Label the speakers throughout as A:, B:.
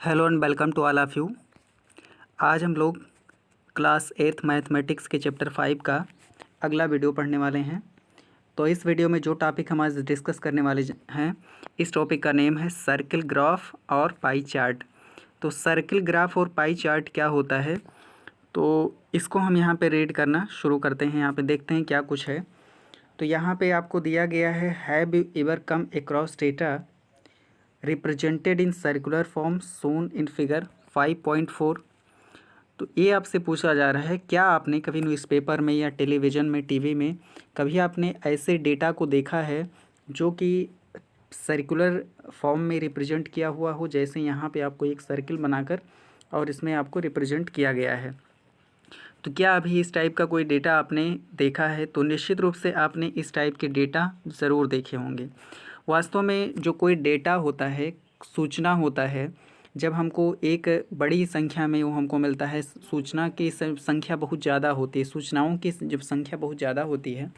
A: Hello and welcome to all of you. आज हम लोग क्लास 8th मैथमेटिक्स के चैप्टर 5 का अगला वीडियो पढ़ने वाले हैं। तो इस वीडियो में जो टॉपिक हम आज डिस्कस करने वाले हैं, इस टॉपिक का नेम है सर्किल ग्राफ और पाई चार्ट। तो सर्किल ग्राफ और पाई चार्ट क्या होता है, तो इसको हम यहाँ पे रीड करना शुरू करते हैं। यहाँ पे देखते हैं क्या कुछ है। तो यहाँ पे आपको दिया गया है, have you ever come across data represented in circular form shown in figure 5.4। तो ये आपसे पूछा जा रहा है, क्या आपने कभी न्यूज़पेपर में या टेलीविज़न में, टीवी में कभी आपने ऐसे डेटा को देखा है जो कि सर्कुलर फॉर्म में रिप्रेजेंट किया हुआ हो। जैसे यहाँ पे आपको एक सर्किल बनाकर और इसमें आपको रिप्रेजेंट किया गया है। तो क्या अभी इस टाइप का कोई डेटा आपने देखा है? तो निश्चित रूप से आपने इस टाइप के डेटा ज़रूर देखे होंगे। वास्तव में जो कोई डेटा होता है, सूचना होता है, जब हमको एक बड़ी संख्या में वो हमको मिलता है, सूचना की संख्या बहुत ज़्यादा होती है, सूचनाओं की जब संख्या बहुत ज़्यादा होती है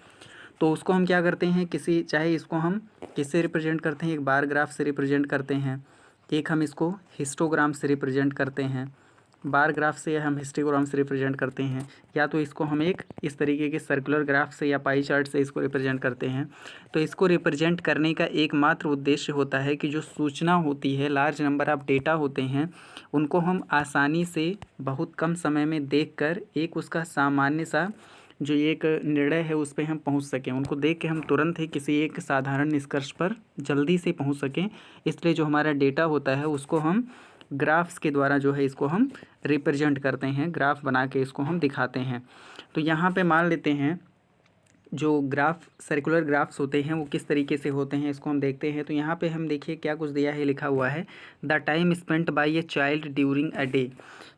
A: तो उसको हम क्या करते हैं, चाहे इसको हम किससे रिप्रेजेंट करते हैं, एक बार ग्राफ से रिप्रेजेंट करते हैं, एक हम इसको हिस्टोग्राम से रिप्रेजेंट करते हैं, बार ग्राफ से हम हिस्टोग्राम से रिप्रेजेंट करते हैं, या तो इसको हम एक इस तरीके के सर्कुलर ग्राफ से या पाई चार्ट से इसको रिप्रेजेंट करते हैं। तो इसको रिप्रेजेंट करने का एकमात्र उद्देश्य होता है कि जो सूचना होती है, लार्ज नंबर ऑफ डेटा होते हैं, उनको हम आसानी से बहुत कम समय में देखकर एक उसका सामान्य सा जो एक निर्णय है उस पे हम पहुंच सकें। उनको देख के हम तुरंत ही किसी एक साधारण निष्कर्ष पर जल्दी से पहुंच सकें। इसलिए जो हमारा डेटा होता है उसको हम ग्राफ्स के द्वारा जो है इसको हम रिप्रेजेंट करते हैं, ग्राफ बना के इसको हम दिखाते हैं। तो यहाँ पे मान लेते हैं जो ग्राफ, सर्कुलर ग्राफ्स होते हैं वो किस तरीके से होते हैं, इसको हम देखते हैं। तो यहाँ पे हम देखिए क्या कुछ दिया है, लिखा हुआ है the time spent by a child during a day.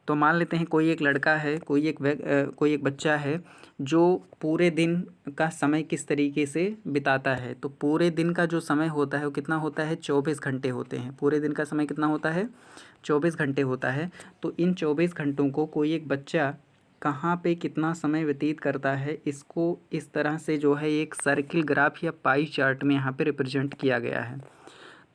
A: तो मान लेते हैं कोई एक लड़का है, कोई एक बच्चा है जो पूरे दिन का समय किस तरीके से बिताता है। तो पूरे दिन का जो समय होता है वो कितना होता है, 24 घंटे होते हैं। पूरे दिन का समय कितना होता है, 24 घंटे होता है। तो इन 24 घंटों को कोई एक बच्चा कहाँ पे कितना समय व्यतीत करता है, इसको इस तरह से जो है एक सर्किल ग्राफ या पाई चार्ट में यहाँ पे रिप्रेजेंट किया गया है।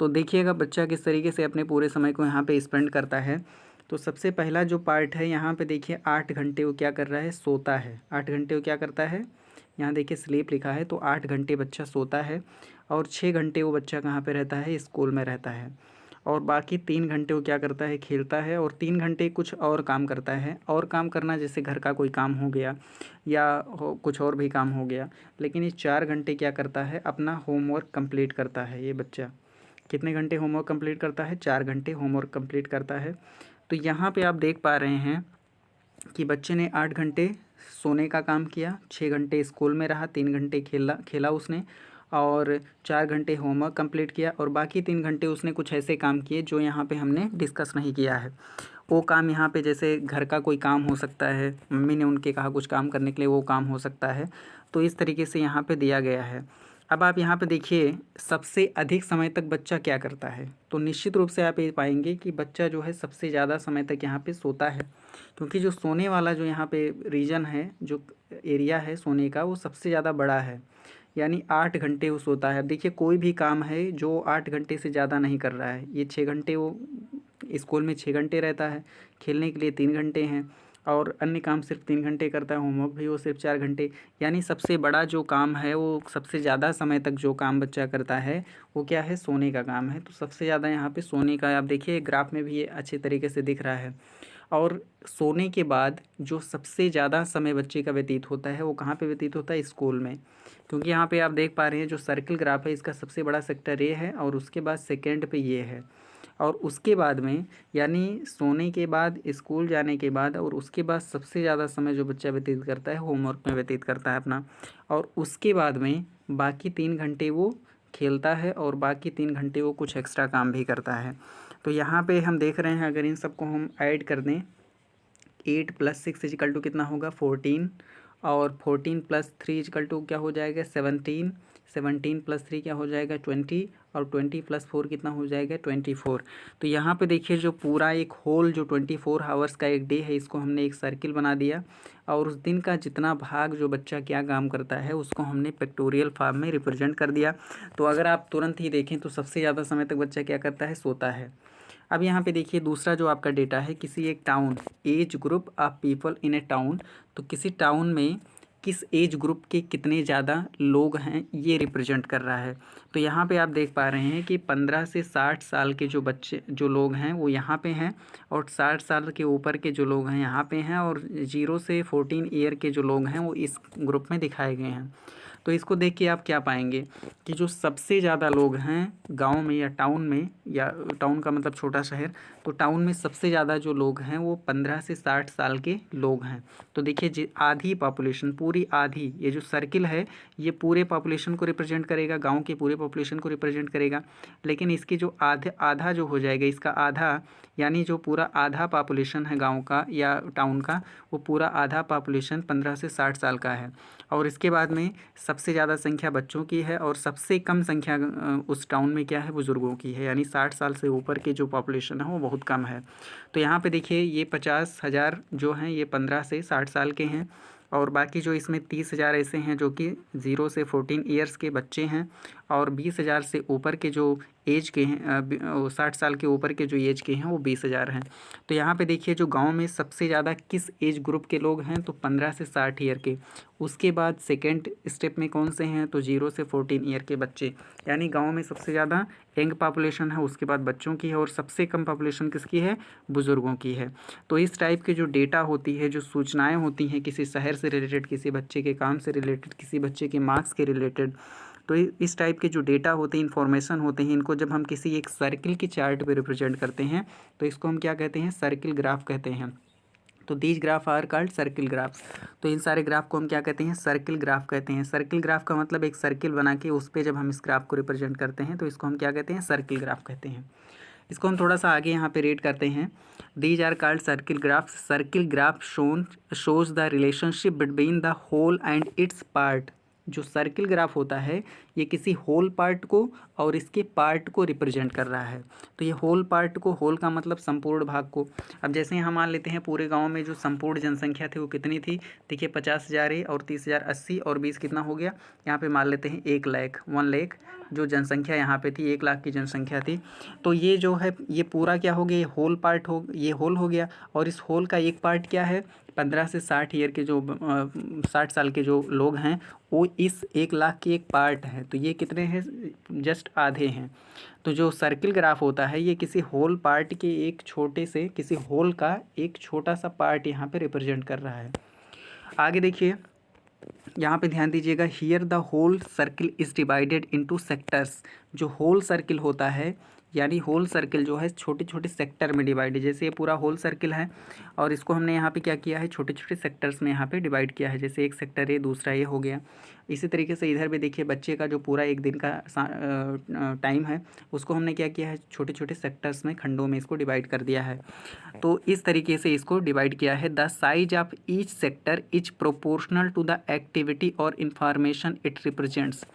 A: तो देखिएगा बच्चा किस तरीके से अपने पूरे समय को यहाँ पे स्पेंड करता है। तो सबसे पहला जो पार्ट है यहाँ पे देखिए 8 घंटे वो क्या कर रहा है, सोता है। 8 घंटे वो क्या करता है, यहाँ देखिए स्लीप लिखा है, तो 8 घंटे बच्चा सोता है। और 6 घंटे वो बच्चा कहाँ पे रहता है, स्कूल में रहता है। और बाकी 3 घंटे वो क्या करता है, खेलता है। और 3 घंटे कुछ और काम करता है। और काम करना जैसे घर का कोई काम हो गया या कुछ और भी काम हो गया। लेकिन ये 4 घंटे क्या करता है, अपना होमवर्क कंप्लीट करता है। ये बच्चा कितने घंटे होमवर्क कंप्लीट करता है, 4 घंटे होमवर्क कंप्लीट करता है। तो यहाँ पे आप देख पा रहे हैं कि बच्चे ने 8 घंटे सोने का काम किया, 6 घंटे स्कूल में रहा, 3 घंटे खेला उसने, और 4 घंटे होमवर्क कंप्लीट किया। और बाकी 3 घंटे उसने कुछ ऐसे काम किए जो यहाँ पे हमने डिस्कस नहीं किया है। वो काम यहाँ पे जैसे घर का कोई काम हो सकता है, मम्मी ने उनके कहा कुछ काम करने के लिए, वो काम हो सकता है। तो इस तरीके से यहाँ पे दिया गया है। अब आप यहाँ पे देखिए सबसे अधिक समय तक बच्चा क्या करता है। तो निश्चित रूप से आप ये पाएंगे कि बच्चा जो है सबसे ज़्यादा समय तक यहाँ पे सोता है, क्योंकि जो सोने वाला जो यहाँ पे रीजन है, जो एरिया है सोने का, वो सबसे ज़्यादा बड़ा है। यानी 8 घंटे वो सोता है। अब देखिए कोई भी काम है जो 8 घंटे से ज़्यादा नहीं कर रहा है। ये 6 घंटे वो स्कूल में 6 घंटे रहता है, खेलने के लिए 3 घंटे हैं, और अन्य काम सिर्फ 3 घंटे करता है, होमवर्क भी वो सिर्फ 4 घंटे। यानी सबसे बड़ा जो काम है, वो सबसे ज़्यादा समय तक जो काम बच्चा करता है वो क्या है, सोने का काम है। तो सबसे ज़्यादा यहाँ पे सोने का, आप देखिए ग्राफ में भी ये अच्छे तरीके से दिख रहा है। और सोने के बाद जो सबसे ज़्यादा समय बच्चे का व्यतीत होता है वो कहाँ पे व्यतीत होता है, स्कूल में। क्योंकि यहाँ पे आप देख पा रहे हैं जो सर्किल ग्राफ है, इसका सबसे बड़ा सेक्टर ये है, और उसके बाद सेकेंड पे ये है, और उसके बाद में, यानी सोने के बाद, स्कूल जाने के बाद, और उसके बाद सबसे ज़्यादा समय जो बच्चा व्यतीत करता है होमवर्क में व्यतीत करता है अपना। और उसके बाद में बाकी 3 घंटे वो खेलता है, और बाकी 3 घंटे वो कुछ एक्स्ट्रा काम भी करता है। तो यहाँ पे हम देख रहे हैं, अगर इन सबको हम ऐड कर दें, 8 + 6 इजिकल टू कितना होगा, 14, और 14 + 3 इजिकल टू क्या हो जाएगा, 17, 17 + 3 क्या हो जाएगा, 20, और 20 + 4 कितना हो जाएगा, 24। तो यहाँ पे देखिए जो पूरा एक होल जो 24 आवर्स का एक डे है, इसको हमने एक सर्किल बना दिया, और उस दिन का जितना भाग जो बच्चा क्या काम करता है उसको हमने पिक्टोरियल फॉर्म में रिप्रेजेंट कर दिया। तो अगर आप तुरंत ही देखें तो सबसे ज़्यादा समय तक बच्चा क्या करता है, सोता है। अब यहाँ पे देखिए दूसरा जो आपका डेटा है, किसी एक town, age group of people in A town, तो किसी टाउन में किस एज ग्रुप के कितने ज़्यादा लोग हैं ये रिप्रेजेंट कर रहा है। तो यहाँ पे आप देख पा रहे हैं कि 15 से 60 साल के जो बच्चे जो लोग हैं वो यहाँ पे हैं, और 60 साल के ऊपर के जो लोग हैं यहाँ पे हैं, और 0 से 14 ईयर के जो लोग हैं वो इस ग्रुप में दिखाए गए हैं। तो इसको देख के आप क्या पाएंगे कि जो सबसे ज़्यादा लोग हैं गांव में या टाउन में, या टाउन का मतलब छोटा शहर, तो टाउन में सबसे ज़्यादा जो लोग हैं वो 15 से 60 साल के लोग हैं। तो देखिए आधी पॉपुलेशन, पूरी आधी, ये जो सर्किल है ये पूरे पॉपुलेशन को रिप्रेजेंट करेगा, गांव की पूरे पॉपुलेशन को रिप्रेजेंट करेगा। लेकिन इसकी जो आधा जो हो जाएगा, इसका आधा, यानी जो पूरा आधा पॉपुलेशन है गांव का या टाउन का, वो पूरा आधा पॉपुलेशन 15 से 60 साल का है। और इसके बाद में सबसे ज़्यादा संख्या बच्चों की है, और सबसे कम संख्या उस टाउन में क्या है, बुज़ुर्गों की है, यानी 60 साल से ऊपर के जो पॉपुलेशन है वो बहुत कम है। तो यहाँ पे देखिए ये 50,000 जो हैं ये 15 से 60 साल के हैं, और बाकी जो इसमें 30,000 ऐसे हैं जो कि 0 से 14 ईयर्स के बच्चे हैं, और 20,000 से ऊपर के जो एज के हैं, 60 साल के ऊपर के जो एज के हैं वो 20,000 हैं। तो यहाँ पे देखिए जो गांव में सबसे ज़्यादा किस एज ग्रुप के लोग हैं, तो 15 से 60 ईयर के। उसके बाद सेकेंड स्टेप में कौन से हैं, तो 0 से 14 ईयर के बच्चे, यानी गांव में सबसे ज़्यादा यंग पॉपुलेशन है, उसके बाद बच्चों की है, और सबसे कम पॉपुलेशन किसकी है, बुज़ुर्गों की है। तो इस टाइप के जो डेटा होती है, जो सूचनाएं होती हैं किसी शहर से रिलेटेड, किसी बच्चे के काम से रिलेटेड, किसी बच्चे के मार्क्स के रिलेटेड, तो इस टाइप के जो डेटा होते हैं, इन्फॉर्मेशन होते हैं, इनको जब हम किसी एक सर्किल की चार्ट पे रिप्रेजेंट करते हैं तो इसको हम क्या कहते हैं, सर्किल ग्राफ कहते हैं। तो these graph are called circle graphs. तो इन सारे ग्राफ को हम क्या कहते हैं, सर्किल ग्राफ कहते हैं। सर्किल ग्राफ का मतलब एक सर्किल बना के उस पर जब हम इस ग्राफ को रिप्रेजेंट करते हैं तो इसको हम क्या कहते हैं, सर्किल ग्राफ कहते हैं। इसको हम थोड़ा सा आगे यहाँ पे रेड करते हैं। These are called circle graphs. Circle graph shows the relationship between the whole and its part. जो सर्किल ग्राफ होता है ये किसी होल पार्ट को और इसके पार्ट को रिप्रेजेंट कर रहा है। तो ये होल पार्ट को, होल का मतलब संपूर्ण भाग को। अब जैसे यहाँ मान लेते हैं पूरे गांव में जो संपूर्ण जनसंख्या थी वो कितनी थी, देखिए 50,000 है, और 30,000 80, और 20 कितना हो गया, यहाँ पे मान लेते हैं 1 लाख, 1 लाख जो जनसंख्या यहाँ पे थी, 1 लाख की जनसंख्या थी। तो ये जो है ये पूरा क्या हो गया, ये होल पार्ट हो, ये होल हो गया। और इस होल का एक पार्ट क्या है, 15 से 60 ईयर के जो 60 साल के जो लोग हैं वो इस 1 लाख के एक पार्ट हैं। तो ये कितने हैं, जस्ट आधे हैं। तो जो सर्किल ग्राफ होता है ये किसी होल पार्ट के एक छोटे से, किसी होल का एक छोटा सा पार्ट यहाँ पे रिप्रेजेंट कर रहा है। आगे देखिए यहाँ पे ध्यान दीजिएगा, here the whole circle is divided into sectors. जो होल सर्किल होता है, यानी होल सर्किल जो है छोटे छोटे सेक्टर में डिवाइड है। जैसे ये पूरा होल सर्किल है और इसको हमने यहाँ पे क्या किया है, छोटे छोटे सेक्टर्स में यहाँ पे डिवाइड किया है। जैसे एक सेक्टर ये, दूसरा ये हो गया। इसी तरीके से इधर भी देखिए बच्चे का जो पूरा एक दिन का टाइम है उसको हमने क्या किया है, छोटे छोटे सेक्टर्स में, खंडों में इसको डिवाइड कर दिया है। तो इस तरीके से इसको डिवाइड किया है। The size of each sector is proportional to the activity और इंफॉर्मेशन इट रिप्रेजेंट्स।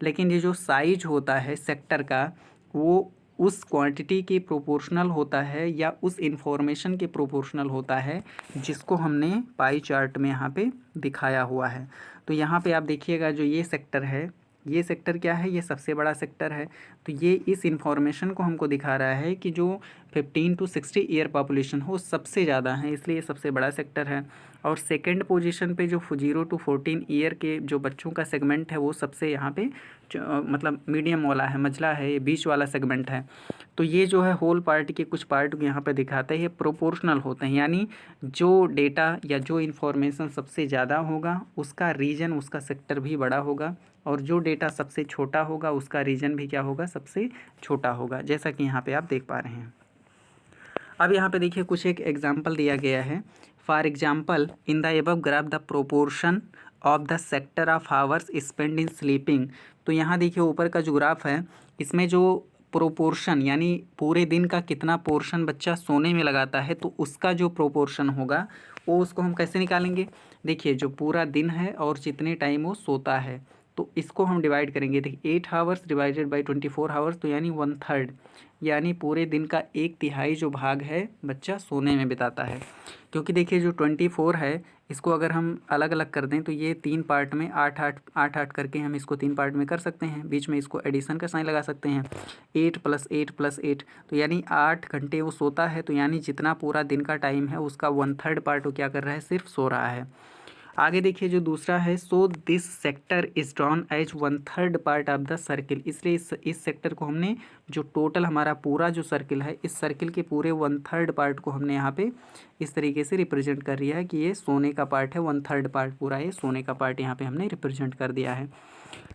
A: लेकिन ये जो साइज होता है सेक्टर का वो उस क्वांटिटी के प्रोपोर्शनल होता है या उस इंफॉर्मेशन के प्रोपोर्शनल होता है जिसको हमने पाई चार्ट में यहाँ पे दिखाया हुआ है। तो यहाँ पे आप देखिएगा जो ये सेक्टर है, ये सेक्टर क्या है, ये सबसे बड़ा सेक्टर है। तो ये इस इंफॉर्मेशन को हमको दिखा रहा है कि जो 15 to 60 ईयर पॉपुलेशन हो सबसे ज़्यादा है, इसलिए ये सबसे बड़ा सेक्टर है। और सेकंड पोजीशन पे जो 0 to 14 ईयर के जो बच्चों का सेगमेंट है वो सबसे यहाँ पे मतलब मीडियम वाला है, मझला है, ये बीच वाला सेगमेंट है। तो ये जो है होल पार्ट के कुछ पार्ट यहाँ पे दिखाते हैं, ये प्रोपोर्शनल होते हैं, यानी जो डेटा या जो इन्फॉर्मेशन सबसे ज़्यादा होगा उसका रीजन, उसका सेक्टर भी बड़ा होगा, और जो डेटा सबसे छोटा होगा उसका रीजन भी क्या होगा, सबसे छोटा होगा, जैसा कि यहाँ पे आप देख पा रहे हैं। अब यहाँ पे देखिए कुछ एक एग्जाम्पल दिया गया है। For example in the above graph the proportion of the sector of hours spend in sleeping. तो यहाँ देखिए ऊपर का जो ग्राफ है इसमें जो प्रोपोर्शन यानी पूरे दिन का कितना पोर्शन बच्चा सोने में लगाता है तो उसका जो प्रोपोर्शन होगा वो उसको हम कैसे निकालेंगे। देखिए जो पूरा दिन है और जितने टाइम वो सोता है तो इसको हम डिवाइड करेंगे। देखिए 8 आवर्स डिवाइडेड बाई 24 आवर्स, तो यानी 1/3, यानी पूरे दिन का 1/3 जो भाग है बच्चा सोने में बिताता है। क्योंकि देखिए जो 24 है इसको अगर हम अलग अलग कर दें तो ये 3 पार्ट में 8 करके हम इसको 3 पार्ट में कर सकते हैं। बीच में इसको एडिशन का साइन लगा सकते हैं, 8 + 8 + 8, तो यानी 8 घंटे वो सोता है। तो यानी जितना पूरा दिन का टाइम है उसका 1/3 पार्ट वो क्या कर रहा है, सिर्फ सो रहा है। आगे देखिए जो दूसरा है, so this sector is drawn as 1/3 part of the circle. इसलिए इस सेक्टर को हमने, जो टोटल हमारा पूरा जो सर्किल है, इस सर्किल के पूरे 1/3 पार्ट को हमने यहाँ पे इस तरीके से रिप्रेजेंट कर दिया है कि ये सोने का पार्ट है। 1/3 पार्ट पूरा ये सोने का पार्ट यहाँ पे हमने रिप्रेजेंट कर दिया है।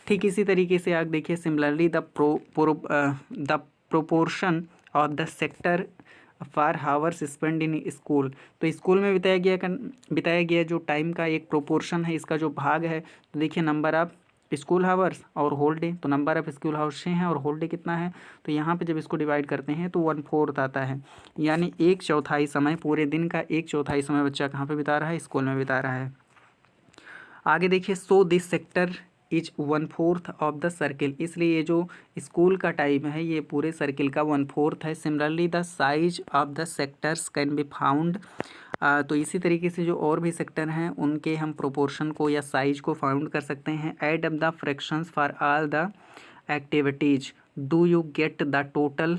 A: ठीक इसी तरीके से आगे देखिए, similarly the proportion of the sector for hours spend in school. तो स्कूल में बिताया गया जो टाइम का एक प्रोपोर्शन है, इसका जो भाग है। तो देखिए नंबर ऑफ स्कूल हावर्स और होल डे, तो नंबर ऑफ स्कूल हावर्स 6 हैं और होल डे कितना है, तो यहाँ पे जब इसको डिवाइड करते हैं तो 1/4 आता है। यानी 1/4 समय, पूरे दिन का 1/4 समय बच्चा कहाँ पे बिता रहा है, स्कूल में बिता रहा है। आगे देखिए, सो this sector is 1/4 of the circle. इसलिए ये जो स्कूल का टाइम है ये पूरे सर्किल का 1/4 है। Similarly the size of the sectors can be found. तो इसी तरीके से जो और भी सेक्टर हैं उनके हम प्रोपोर्शन को या साइज को फाउंड कर सकते हैं। Add up the fractions for all the activities, do you get the total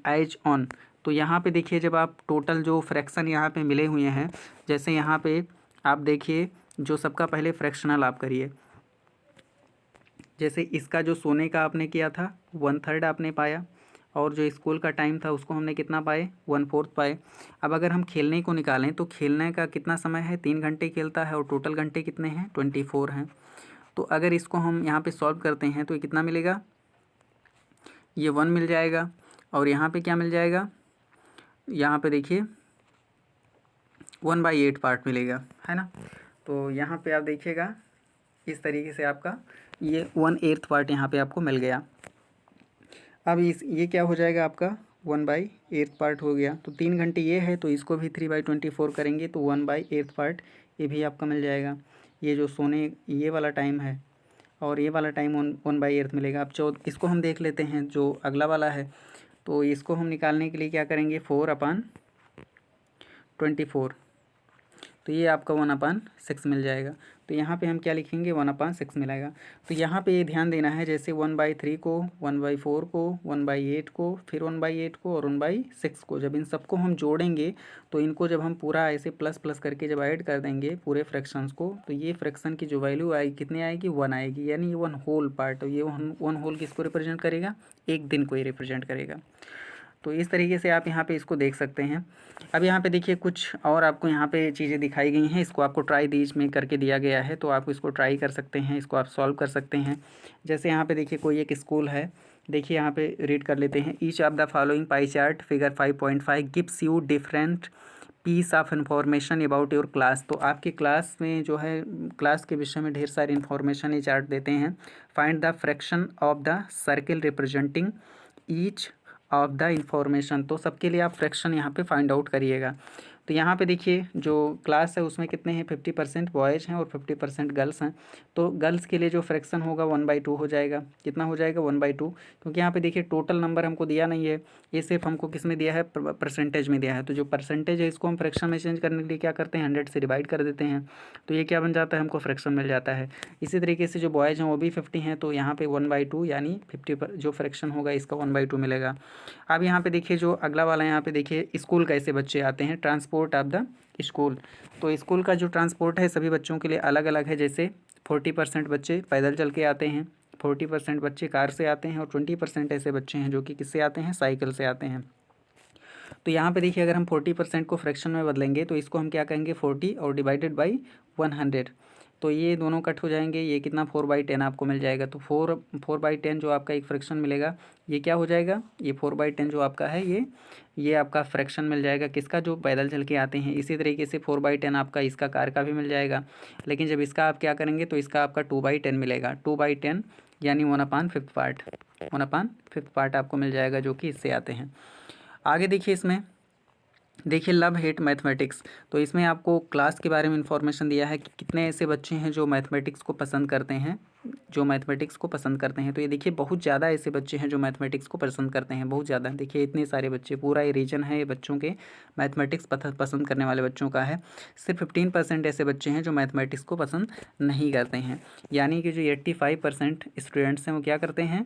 A: as one. तो यहाँ पे देखिए, जब आप टोटल जो फ्रैक्शन यहाँ पे मिले हुए हैं, जैसे यहाँ पे आप देखिए, जो सबका पहले फ्रैक्शनल आप करिए। जैसे इसका जो सोने का आपने किया था 1/3 आपने पाया, और जो स्कूल का टाइम था उसको हमने कितना पाए, 1/4 पाए। अब अगर हम खेलने को निकालें तो खेलने का कितना समय है, 3 घंटे खेलता है, और टोटल घंटे कितने हैं, 24 हैं। तो अगर इसको हम यहाँ पे सॉल्व करते हैं तो ये कितना मिलेगा, ये 1 मिल जाएगा, और यहाँ पे क्या मिल जाएगा, यहाँ पे देखिए 1/8 पार्ट मिलेगा, है ना। तो यहाँ पे आप देखिएगा इस तरीके से आपका ये 1/8 पार्ट यहाँ पे आपको मिल गया। अब ये क्या हो जाएगा, आपका 1/8 पार्ट हो गया। तो 3 घंटे ये है, तो इसको भी 3/24 करेंगे तो 1/8 पार्ट ये भी आपका मिल जाएगा। ये जो सोने ये वाला टाइम है और ये वाला टाइम 1/8 मिलेगा। अब इसको हम देख लेते हैं, जो अगला वाला है। तो इसको हम निकालने के लिए क्या करेंगे, 4/24, तो ये आपका 1/6 मिल जाएगा। तो यहाँ पे हम क्या लिखेंगे, 1/6 मिलेगा। तो यहाँ पे ये ध्यान देना है, जैसे 1/3 को, 1/4 को, 1/8 को, फिर 1/8 को और 1/6 को, जब इन सबको हम जोड़ेंगे तो इनको जब हम पूरा ऐसे प्लस प्लस करके जब ऐड कर देंगे पूरे फ्रैक्शंस को, तो ये फ्रैक्शन की जो वैल्यू आएगी कितनी आएगी, 1 आएगी। यानी ये 1 होल पार्ट, ये 1 होल किसको रिप्रेजेंट करेगा, एक दिन को ही रिप्रेजेंट करेगा। तो इस तरीके से आप यहाँ पे इसको देख सकते हैं। अब यहाँ पे देखिए कुछ और आपको यहाँ पे चीज़ें दिखाई गई हैं, इसको आपको ट्राई दीज में करके दिया गया है, तो आप इसको ट्राई कर सकते हैं, इसको आप सॉल्व कर सकते हैं। जैसे यहाँ पे देखिए कोई एक स्कूल है, देखिए यहाँ पे रीड कर लेते हैं। Each of the following pie chart figure 5.5 gives you different piece of information about your class. तो आपकी क्लास में जो है, क्लास के विषय में ढेर सारी इन्फॉर्मेशन ये चार्ट देते हैं। Find the fraction of the circle representing each of the information. तो सबके लिए आप फ्रैक्शन यहाँ पे फाइंड आउट करिएगा। तो यहाँ पे देखिए जो क्लास है उसमें कितने हैं, 50% बॉयज़ हैं और 50% गर्ल्स हैं। तो गर्ल्स के लिए जो फ्रैक्शन होगा 1/2 हो जाएगा। कितना हो जाएगा, 1/2, क्योंकि यहाँ पे देखिए टोटल नंबर हमको दिया नहीं है, ये सिर्फ हमको किस में दिया है, परसेंटेज में दिया है। तो जो परसेंटेज है इसको हम फ्रैक्शन में चेंज करने के लिए क्या करते हैं, 100 से डिवाइड कर देते हैं, तो ये क्या बन जाता है, हमको फ्रैक्शन मिल जाता है। इसी तरीके से जो बॉयज़ हैं वो भी 50 हैं, तो यहाँ पे 1/2 यानी 50 जो फ्रैक्शन होगा इसका 1/2 मिलेगा। अब यहाँ पे देखिए जो अगला वाला है, यहाँ पे देखिए स्कूल कैसे बच्चे आते हैं, ट्रांसपोर्ट ऑफ द स्कूल। तो स्कूल का जो ट्रांसपोर्ट है सभी बच्चों के लिए अलग अलग है। जैसे 40% बच्चे पैदल चल के आते हैं, 40% बच्चे कार से आते हैं और 20% ऐसे बच्चे हैं जो कि किससे आते हैं, साइकिल से आते हैं। तो यहाँ पे देखिए अगर हम 40% को फ्रैक्शन में बदलेंगे तो इसको हम क्या कहेंगे, 40 और डिवाइडेड बाई 100, तो ये दोनों कट हो जाएंगे, ये कितना 4/10 आपको मिल जाएगा। तो 4/10 जो आपका एक फ्रैक्शन मिलेगा, ये क्या हो जाएगा, ये 4/10 जो आपका है ये आपका फ्रैक्शन मिल जाएगा किसका, जो पैदल चल के आते हैं। इसी तरीके से 4/10 आपका इसका कार का भी मिल जाएगा, लेकिन जब इसका आप क्या करेंगे तो इसका आपका 2/10 मिलेगा। 2/10 यानी 1/5 पार्ट, 1/5 पार्ट आपको मिल जाएगा जो कि इससे आते हैं। आगे देखिए, इसमें देखिए लव हेट मैथमेटिक्स। तो इसमें आपको क्लास के बारे में इंफॉर्मेशन दिया है कि कितने ऐसे बच्चे हैं जो मैथमेटिक्स को पसंद करते हैं, जो मैथमेटिक्स को पसंद करते हैं। तो ये देखिए बहुत ज़्यादा ऐसे बच्चे हैं जो मैथमेटिक्स को पसंद करते हैं, बहुत ज़्यादा। देखिए इतने सारे बच्चे, पूरा ये रीजन है ये बच्चों के मैथमेटिक्स पसंद करने वाले बच्चों का है। सिर्फ 15% ऐसे बच्चे हैं जो मैथमेटिक्स को पसंद नहीं करते हैं। यानी कि जो 85% स्टूडेंट्स हैं वो क्या करते हैं,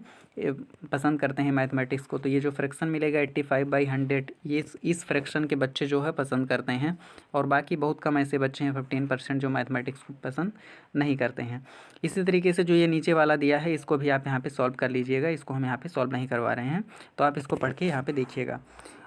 A: पसंद करते हैं मैथमेटिक्स को। तो ये जो फ्रैक्शन मिलेगा 85/100, ये इस फ्रैक्शन के बच्चे जो है पसंद करते हैं, और बाकी बहुत कम ऐसे बच्चे हैं 15% जो मैथमेटिक्स को पसंद नहीं करते हैं। इसी तरीके से जो ये नीचे वाला दिया है इसको भी आप यहाँ पे सॉल्व कर लीजिएगा, इसको हम यहाँ पे सॉल्व नहीं करवा रहे हैं, तो आप इसको पढ़ के यहाँ पे देखिएगा।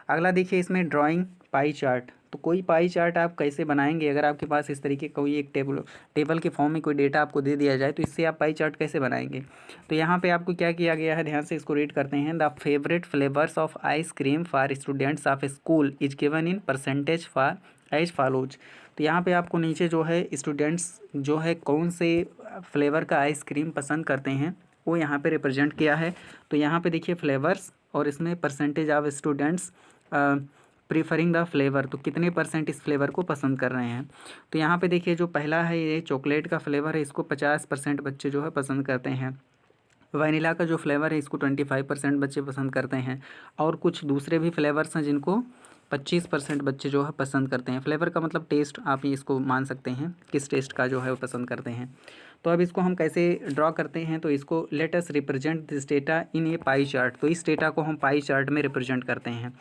A: अगला देखिए इसमें ड्राइंग पाई चार्ट। तो कोई पाई चार्ट आप कैसे बनाएंगे, अगर आपके पास इस तरीके का कोई एक टेबल के फॉर्म में कोई डेटा आपको दे दिया जाए तो इससे आप पाई चार्ट कैसे बनाएंगे। तो यहाँ पे आपको क्या किया गया है, ध्यान से इसको रीड करते हैं। The favourite flavours of ice cream for students of school is given in percentage for as follows. तो यहाँ पे आपको नीचे जो है स्टूडेंट्स जो है कौन से फ्लेवर का आइसक्रीम पसंद करते हैं वो यहाँ पे रिप्रेजेंट किया है। तो यहाँ पे देखिए फ्लेवर्स और इसमें percentage of students preferring the flavour, तो कितने परसेंट इस फ्लेवर को पसंद कर रहे हैं। तो यहाँ पे देखिए जो पहला है ये चॉकलेट का फ्लेवर है, इसको 50% बच्चे जो है पसंद करते हैं। वनीला का जो फ्लेवर है इसको 25% बच्चे पसंद करते हैं, और कुछ दूसरे भी फ्लेवर्स हैं जिनको 25% बच्चे जो है पसंद करते हैं। फ्लेवर का मतलब टेस्ट, आप इसको मान सकते हैं किस टेस्ट का जो है वो पसंद करते हैं। तो अब इसको हम कैसे ड्रॉ करते हैं, तो इसको let us represent this data in A pie chart. तो इस डेटा को हम पाई चार्ट में रिप्रेजेंट करते हैं।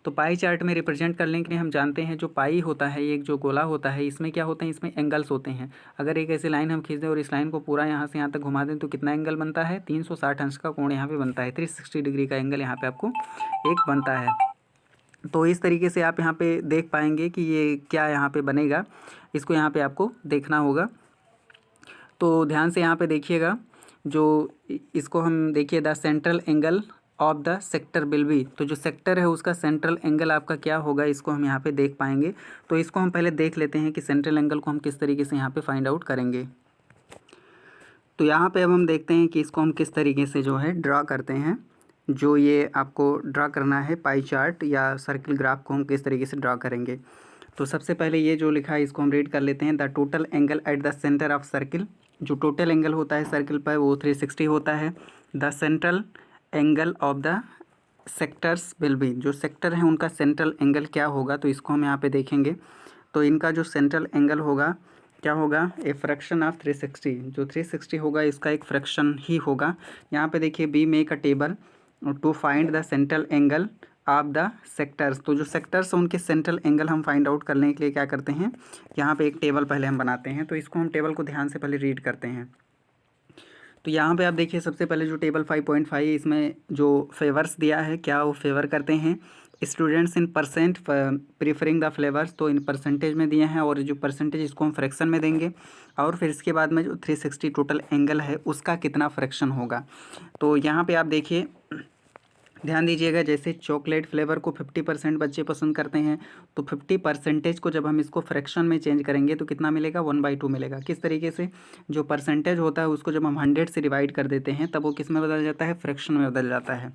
A: तो पाई चार्ट में रिप्रेजेंट करने के लिए हम जानते हैं जो पाई होता है, एक जो गोला होता है, इसमें क्या होते हैं, इसमें एंगल्स होते हैं। अगर एक ऐसी लाइन हम खींच दें और इस लाइन को पूरा यहाँ से यहाँ तक घुमा दें तो कितना एंगल बनता है, 360 अंश का कोण यहाँ पे बनता है, 360 डिग्री का एंगल यहाँ पे आपको एक बनता है। तो इस तरीके से आप यहाँ पे देख पाएंगे कि ये क्या यहाँ पे बनेगा, इसको यहाँ पे आपको देखना होगा। तो ध्यान से यहाँ पे देखिएगा, जो इसको हम देखिए the central angle of the sector will be. तो जो सेक्टर है उसका सेंट्रल एंगल आपका क्या होगा, इसको हम यहाँ पे देख पाएंगे। तो इसको हम पहले देख लेते हैं कि सेंट्रल एंगल को हम किस तरीके से यहाँ पे फाइंड आउट करेंगे। तो यहाँ पे अब हम देखते हैं कि इसको हम किस तरीके से जो है ड्रा करते हैं। जो ये आपको ड्रा करना है पाई चार्ट या सर्किल ग्राफ को हम किस तरीके से ड्रा करेंगे। तो सबसे पहले ये जो लिखा है इसको हम रीड कर लेते हैं। The total angle at the centre of circle, जो टोटल एंगल होता है सर्किल पर वो 360 होता है। The central angle of the sectors will be, जो सेक्टर हैं उनका सेंट्रल एंगल क्या होगा, तो इसको हम यहाँ पे देखेंगे। तो इनका जो सेंट्रल एंगल होगा क्या होगा, ए फ्रैक्शन ऑफ 360। जो 360 होगा इसका एक फ्रैक्शन ही होगा। यहाँ पे देखिए be make a table to find the central angle of the sectors. तो जो सेक्टर्स हैं उनके सेंट्रल एंगल हम फाइंड आउट करने के लिए क्या करते हैं, यहाँ पे एक टेबल पहले हम बनाते हैं। तो इसको हम टेबल को ध्यान से पहले रीड करते हैं। तो यहाँ पे आप देखिए सबसे पहले जो टेबल 5.5 इसमें जो फेवर्स दिया है, क्या वो फेवर करते हैं students in percent preferring the flavours. तो इन परसेंटेज में दिए हैं, और जो परसेंटेज इसको हम फ्रैक्शन में देंगे, और फिर इसके बाद में जो 360 टोटल एंगल है उसका कितना फ्रैक्शन होगा। तो यहाँ पे आप देखिए ध्यान दीजिएगा, जैसे चॉकलेट फ्लेवर को 50% बच्चे पसंद करते हैं, तो 50% को जब हम इसको फ्रैक्शन में चेंज करेंगे तो कितना मिलेगा, 1/2 मिलेगा। किस तरीके से, जो परसेंटेज होता है उसको जब हम 100 से डिवाइड कर देते हैं तब वो किस में बदल जाता है, फ्रैक्शन में बदल जाता है।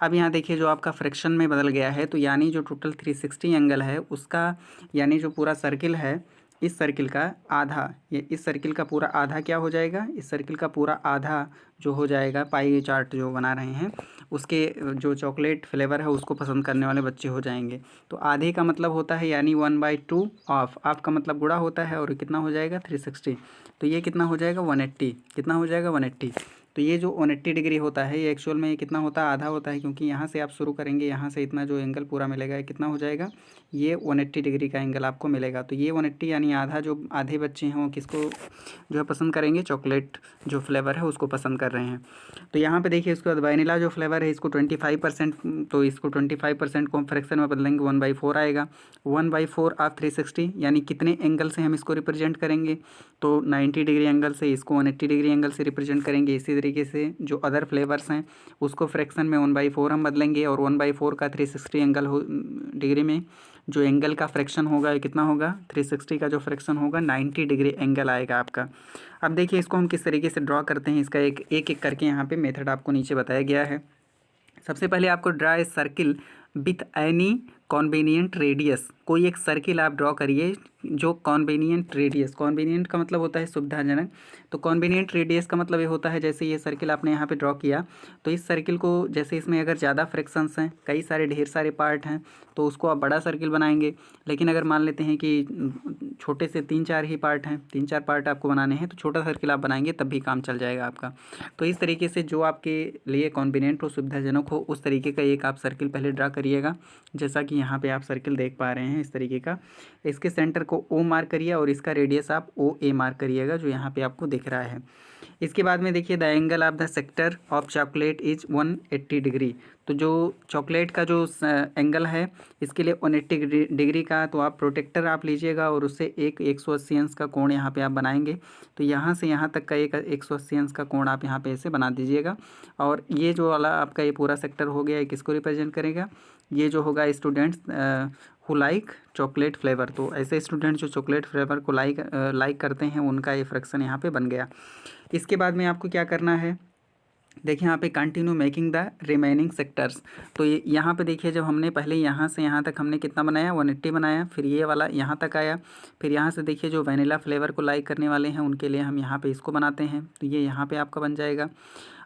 A: अब यहाँ देखिए जो आपका फ्रैक्शन में बदल गया है, तो यानी जो टोटल 360 एंगल है उसका, यानी जो पूरा सर्किल है इस सर्किल का आधा, ये इस सर्किल का पूरा आधा क्या हो जाएगा, इस सर्किल का पूरा आधा जो हो जाएगा, पाई चार्ट जो बना रहे हैं उसके जो चॉकलेट फ्लेवर है उसको पसंद करने वाले बच्चे हो जाएंगे। तो आधे का मतलब होता है यानी 1/2 ऑफ का मतलब गुणा होता है, और कितना हो जाएगा 360। तो ये कितना हो जाएगा 180, कितना हो जाएगा 180। तो ये जो 180 डिग्री होता है ये एक्चुअल में कितना होता है, आधा होता है, क्योंकि यहाँ से आप शुरू करेंगे, यहाँ से इतना जो एंगल पूरा मिलेगा ये कितना हो जाएगा, ये 180 डिग्री का एंगल आपको मिलेगा। तो ये 180 यानी आधा, जो आधे बच्चे हैं वो किसको जो है पसंद करेंगे, चॉकलेट जो फ्लेवर है उसको पसंद कर रहे हैं। तो यहाँ पे देखिए इसके बाद वनीला जो फ्लेवर है इसको 25%, तो इसको 25% को हम फ्रैक्शन में बदलेंगे, 1/4 आएगा। 1/4 ऑफ 360 यानी कितने एंगल से हम इसको रिप्रेजेंट करेंगे, तो 90 डिग्री एंगल से, इसको 180 डिग्री एंगल से रिप्रेजेंट करेंगे। इसी तरीके से जो अदर फ्लेवर्स हैं उसको फ्रैक्शन में 1/4 हम बदलेंगे, और 1/4 का 360 एंगल डिग्री में जो एंगल का फ्रैक्शन होगा ये कितना होगा, 360 का जो फ्रैक्शन होगा 90 डिग्री एंगल आएगा आपका। अब देखिए इसको हम किस तरीके से ड्रॉ करते हैं, इसका एक एक करके यहाँ पे मेथड आपको नीचे बताया गया है। सबसे पहले आपको draw a circle with any convenient radius, कोई एक सर्किल आप ड्रॉ करिए जो कॉन्वीनियंट रेडियस, कॉन्वीनियंट का मतलब होता है सुविधाजनक, तो कॉन्वीनियंट रेडियस का मतलब ये होता है जैसे ये सर्किल आपने यहाँ पे ड्रॉ किया, तो इस सर्किल को जैसे इसमें अगर ज़्यादा फ्रैक्शंस हैं, कई सारे ढेर सारे पार्ट हैं, तो उसको आप बड़ा सर्किल बनाएंगे। लेकिन अगर मान लेते हैं कि छोटे से 3-4 ही पार्ट हैं, 3-4 पार्ट आपको बनाने हैं, तो छोटा सर्किल आप बनाएंगे तब भी काम चल जाएगा आपका। तो इस तरीके से जो आपके लिए कॉन्वीनियंट हो, सुविधाजनक हो, उस तरीके का एक आप सर्किल पहले ड्रा करिएगा। जैसा कि यहाँ पे आप सर्किल देख पा रहे हैं इस तरीके का, इसके सेंटर को O मार्क करिए और इसका रेडियस आप OA मार्क करिएगा जो यहाँ पे आपको दिख रहा है। इसके बाद में देखिए the angle of the sector of chocolate is 180 degree, तो जो चॉकलेट का जो एंगल है इसके लिए 180 डिग्री का, तो आप प्रोटेक्टर आप लीजिएगा और उससे एक 180 अंश का कोण यहाँ पे आप बनाएंगे। तो यहाँ से यहाँ तक का एक 180 अंश का कोण आप यहाँ पे ऐसे बना दीजिएगा। और ये जो वाला आपका ये पूरा सेक्टर हो गया, किसको रिप्रेजेंट करेगा, ये जो होगा students who like chocolate flavour, तो ऐसे स्टूडेंट जो चॉकलेट फ्लेवर को लाइक करते हैं उनका ये फ्रैक्शन यहाँ पे बन गया। इसके बाद में आपको क्या करना है, देखिए यहाँ पे continue making the remaining sectors, तो ये यहाँ पे देखिए जब हमने पहले यहाँ से यहाँ तक हमने कितना बनाया 180 बनाया, फिर ये वाला यहाँ तक आया, फिर यहाँ से देखिए जो वैनिला फ्लेवर को लाइक करने वाले हैं उनके लिए हम यहाँ पे इसको बनाते हैं, तो ये यहाँ पे आपका बन जाएगा।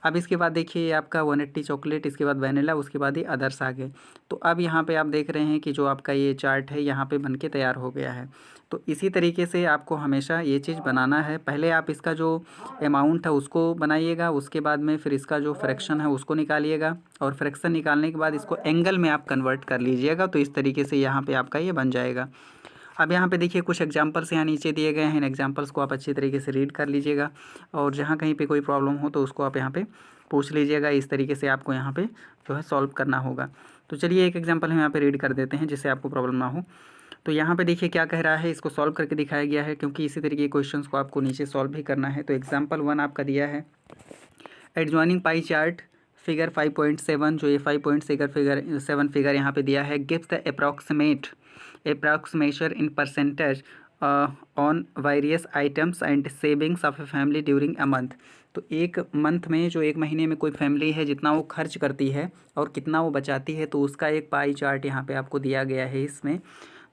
A: अब इसके बाद देखिए आपका 180 चॉकलेट, इसके बाद वैनिला, उसके बाद ये अदर्स आ गए। तो अब यहाँ पे आप देख रहे हैं कि जो आपका ये चार्ट है यहाँ पे बन के तैयार हो गया है। तो इसी तरीके से आपको हमेशा ये चीज़ बनाना है, पहले आप इसका जो अमाउंट है उसको बनाइएगा, उसके बाद में फिर इसका जो फ्रैक्शन है उसको निकालिएगा, और फ्रैक्शन निकालने के बाद इसको एंगल में आप कन्वर्ट कर लीजिएगा। तो इस तरीके से यहाँ पे आपका ये बन जाएगा। अब यहाँ पे देखिए कुछ एग्जांपल्स यहाँ नीचे दिए गए हैं, इन एग्जांपल्स को आप अच्छी तरीके से रीड कर लीजिएगा, और जहाँ कहीं पे कोई प्रॉब्लम हो तो उसको आप यहाँ पे पूछ लीजिएगा। इस तरीके से आपको यहाँ पे जो है सॉल्व करना होगा। तो चलिए एक एग्जांपल हम यहाँ पे रीड कर देते हैं जिससे आपको प्रॉब्लम ना हो। तो यहाँ पे देखिए क्या कह रहा है, इसको सॉल्व करके दिखाया गया है, क्योंकि इसी तरीके के क्वेश्चंस को आपको नीचे सॉल्व भी करना है। तो एग्जाम्पल 1 आपका दिया है, एडजॉइनिंग पाई चार्ट फिगर 5.7, जो ये 5.7 फिगर यहाँ पे दिया है, gives the approximation in percentage on various items and savings of a family during a month। तो एक मंथ में, जो एक महीने में कोई फैमिली है जितना वो खर्च करती है और कितना वो बचाती है, तो उसका एक पाई चार्ट यहाँ पे आपको दिया गया है इसमें।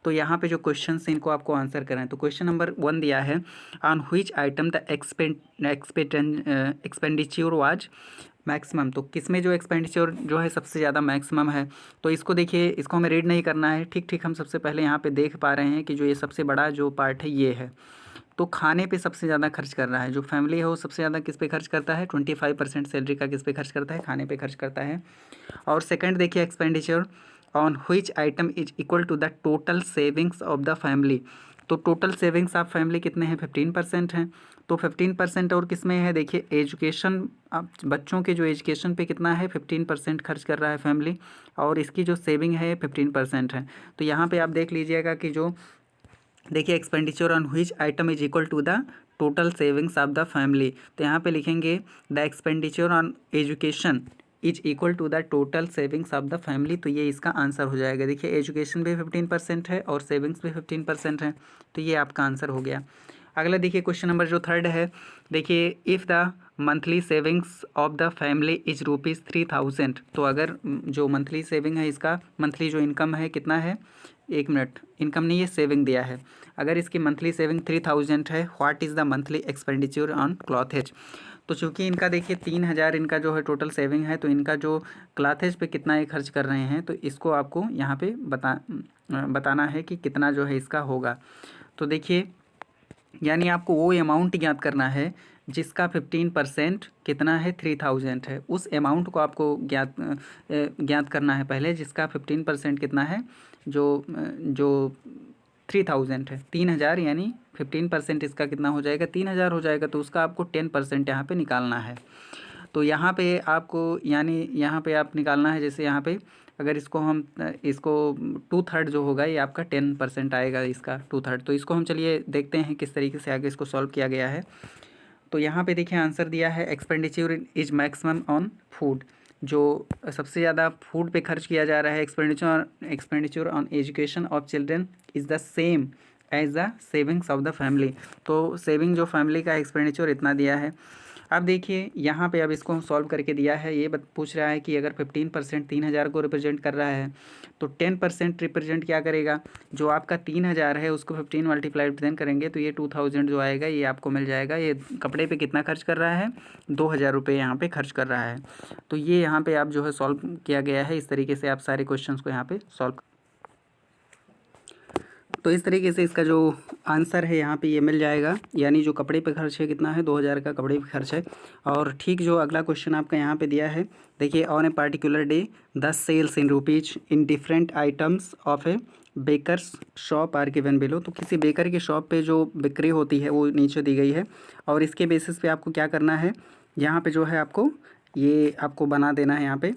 A: तो यहाँ पे जो क्वेश्चन हैं इनको आपको आंसर करना है। तो क्वेश्चन नंबर 1 दिया है, on which item the expenditure was maximum, तो किस में जो एक्सपेंडिचर जो है सबसे ज़्यादा मैक्सिमम है। तो इसको देखिए, इसको हमें रीड नहीं करना है, ठीक हम सबसे पहले यहाँ पे देख पा रहे हैं कि जो ये सबसे बड़ा जो पार्ट है ये है, तो खाने पे सबसे ज़्यादा खर्च कर रहा है। जो फैमिली है वो सबसे ज़्यादा किस पे खर्च करता है, 25% सैलरी का किस पे खर्च करता है, खाने पे खर्च करता है। और सेकंड देखिए, expenditure on which item is equal to the total savings of the family, तो टोटल सेविंग्स ऑफ फैमिली कितने हैं, 15% हैं। तो 15% और किस में है, देखिए एजुकेशन, बच्चों के जो एजुकेशन पे कितना है, 15% खर्च कर रहा है फैमिली, और इसकी जो सेविंग है 15% है। तो यहाँ पे आप देख लीजिएगा कि जो देखिए expenditure on which item is equal to the total savings of the family, तो यहाँ पे लिखेंगे the expenditure on education is equal to the total savings of the family, तो ये इसका आंसर हो जाएगा। देखिए एजुकेशन भी 15% है और सेविंग्स भी 15% है, तो ये आपका आंसर हो गया। अगला देखिए क्वेश्चन नंबर जो 3 है, देखिए if the monthly savings of the family is ₹3000, तो अगर जो मंथली सेविंग है, इसका मंथली जो इनकम है कितना है, 1 मिनट, इनकम नहीं, ये सेविंग दिया है। अगर इसकी मंथली सेविंग 3000 है, what is the monthly expenditure on clothes, तो चूँकि इनका देखिए 3000 इनका जो है टोटल सेविंग है, तो इनका जो क्लॉथेज पे कितना ये खर्च कर रहे हैं, तो इसको आपको यहाँ पे बताना है कि कितना जो है इसका होगा। तो देखिए यानी आपको वो अमाउंट ज्ञात करना है जिसका 15% कितना है, 3000 है, उस अमाउंट को आपको ज्ञात करना है पहले, जिसका 15% कितना है, जो 3000 है, 3000, यानी 15% इसका कितना हो जाएगा, 3000 हो जाएगा, तो उसका आपको 10% यहाँ पे निकालना है। तो यहाँ पे आपको, यानी यहाँ पे आप निकालना है, जैसे यहाँ पे अगर इसको 2/3 जो होगा, ये आपका 10% आएगा, इसका 2/3। तो इसको हम चलिए देखते हैं किस तरीके से आगे इसको सॉल्व किया गया है। तो यहाँ पे देखिए आंसर दिया है, expenditure is maximum on food, जो सबसे ज़्यादा फूड पे खर्च किया जा रहा है। Expenditure on education of children is the same as the savings of the family, तो सेविंग जो फैमिली का एक्सपेंडिचर इतना दिया है। अब देखिए यहाँ पे अब इसको सॉल्व करके दिया है, ये पूछ रहा है कि अगर 15% 3000 को रिप्रेजेंट कर रहा है तो 10% रिप्रेजेंट क्या करेगा, जो आपका 3000 है उसको 15 मल्टीप्लाइड 10 करेंगे तो ये 2000 जो आएगा ये आपको मिल जाएगा। ये कपड़े पे कितना खर्च कर रहा है, 2000 रुपये यहाँ पे खर्च कर रहा है। तो ये यहाँ पे आप जो है सॉल्व किया गया है, इस तरीके से आप सारे क्वेश्चंस को यहाँ पे सॉल्व। तो इस तरीके से इसका जो आंसर है यहाँ पे ये मिल जाएगा, यानी जो कपड़े पे खर्च है कितना है, 2000 का कपड़े पे खर्च है। और ठीक जो अगला क्वेश्चन आपका यहाँ पे दिया है, देखिए on a particular day 10 sales in rupees in different items of a baker's shop are given below. तो किसी बेकर की शॉप पे जो बिक्री होती है वो नीचे दी गई है, और इसके बेसिस पे आपको क्या करना है, यहाँ पे जो है आपको ये आपको बना देना है। यहाँ पे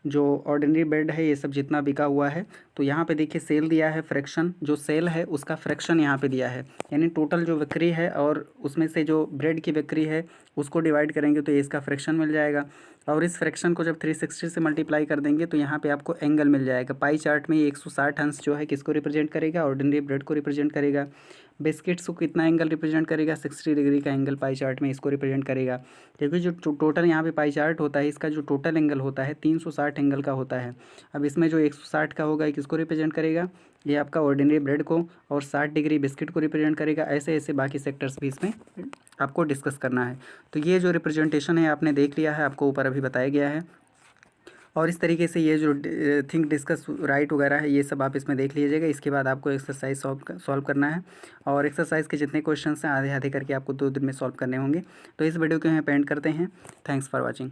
A: जो ऑर्डिनरी ब्रेड है ये सब जितना बिका हुआ है, तो यहाँ पे देखिए सेल दिया है, फ्रैक्शन जो सेल है उसका फ्रैक्शन यहाँ पे दिया है, यानी टोटल जो बिक्री है और उसमें से जो ब्रेड की बिक्री है उसको डिवाइड करेंगे तो ये इसका फ्रैक्शन मिल जाएगा। और इस फ्रैक्शन को जब 360 से मल्टीप्लाई कर देंगे तो यहाँ पे आपको एंगल मिल जाएगा। पाई चार्ट में 160 अंश जो है किसको रिप्रेजेंट करेगा, ऑर्डिनरी ब्रेड को रिप्रेजेंट करेगा। बिस्किट्स को कितना एंगल रिप्रेजेंट करेगा, 60 डिग्री का एंगल पाई चार्ट में इसको रिप्रेजेंट करेगा। क्योंकि जो टोटल यहाँ पे पाई चार्ट होता है इसका जो टोटल एंगल होता है 360 एंगल का होता है। अब इसमें जो 160 का होगा किसको रिप्रेजेंट करेगा, ये आपका ऑर्डिनरी ब्रेड को, और 60 डिग्री बिस्किट को रिप्रेजेंट करेगा। ऐसे ऐसे बाकी सेक्टर्स भी इसमें आपको डिस्कस करना है। तो ये जो रिप्रेजेंटेशन है आपने देख लिया है, आपको ऊपर अभी बताया गया है। और इस तरीके से ये जो थिंक डिस्कस राइट वगैरह है ये सब आप इसमें देख लीजिएगा। इसके बाद आपको एक्सरसाइज सॉल्व करना है, और एक्सरसाइज के जितने क्वेश्चंस हैं आधे आधे करके आपको 2 दिन में सॉल्व करने होंगे। तो इस वीडियो को यहाँ पे एंड करते हैं। Thanks for watching.